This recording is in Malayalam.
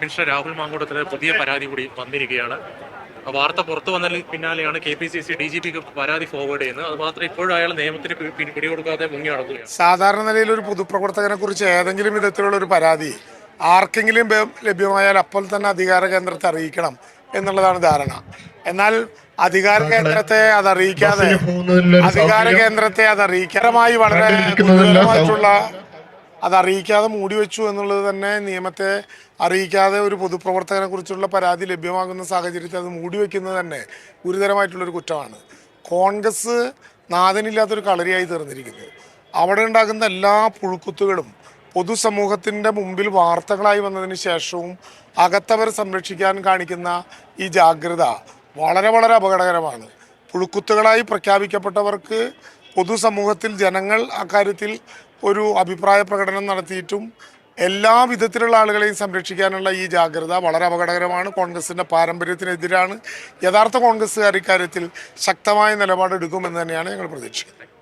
മിനിസ്റ്റർ രാഹുൽ മാങ്കൂട്ടത്തിന് പുതിയ പരാതി കൂടി വന്നിരിക്കുകയാണ്. വാർത്ത പുറത്തു വന്നതിന് പിന്നാലെയാണ് KPCC DGPക്ക് പരാതി ഫോർവേഡ് ചെയ്യുന്നത്. അത് മാത്രം ഇപ്പോഴും അയാൾ നിയമത്തിന് പിടികൊടുക്കാതെ മുങ്ങി നടക്കുകയാണ്. സാധാരണ നിലയിൽ ഒരു പൊതുപ്രവർത്തകനെ കുറിച്ച് ഏതെങ്കിലും വിധത്തിലുള്ള ഒരു പരാതി ആർക്കെങ്കിലും ലഭ്യമായാൽ അപ്പോൾ തന്നെ അധികാര കേന്ദ്രത്തെ അറിയിക്കണം എന്നുള്ളതാണ് ധാരണ. എന്നാൽ അധികാര കേന്ദ്രത്തെ അതറിയിക്കാരമായി വളരെ ഗുരുതരമായിട്ടുള്ള അതറിയിക്കാതെ മൂടിവെച്ചു എന്നുള്ളത് തന്നെ നിയമത്തെ അറിയിക്കാതെ ഒരു പൊതുപ്രവർത്തകനെ കുറിച്ചുള്ള പരാതി ലഭ്യമാകുന്ന സാഹചര്യത്തിൽ അത് മൂടിവെക്കുന്നത് തന്നെ ഗുരുതരമായിട്ടുള്ളൊരു കുറ്റമാണ്. കോൺഗ്രസ് നാഥനില്ലാത്തൊരു കളരിയായി തീർന്നിരിക്കുന്നു. അവിടെ ഉണ്ടാകുന്ന എല്ലാ പുഴുക്കുത്തുകളും പൊതുസമൂഹത്തിൻ്റെ മുമ്പിൽ വാർത്തകളായി വന്നതിന് ശേഷവും അകത്തവരെ സംരക്ഷിക്കാൻ കാണിക്കുന്ന ഈ ജാഗ്രത വളരെ വളരെ അപകടകരമാണ്. പുഴുക്കുത്തുകളായി പ്രഖ്യാപിക്കപ്പെട്ടവർക്ക് പൊതുസമൂഹത്തിൽ ജനങ്ങൾ അക്കാര്യത്തിൽ ഒരു അഭിപ്രായ പ്രകടനം നടത്തിയിട്ടും എല്ലാ വിധത്തിലുള്ള ആളുകളെയും സംരക്ഷിക്കാനുള്ള ഈ ജാഗ്രത വളരെ അപകടകരമാണ്. കോൺഗ്രസിൻ്റെ പാരമ്പര്യത്തിനെതിരാണ്. യഥാർത്ഥ കോൺഗ്രസ്സുകാർ ഇക്കാര്യത്തിൽ ശക്തമായ നിലപാടെടുക്കുമെന്ന് തന്നെയാണ് ഞങ്ങൾ പ്രതീക്ഷിക്കുന്നത്.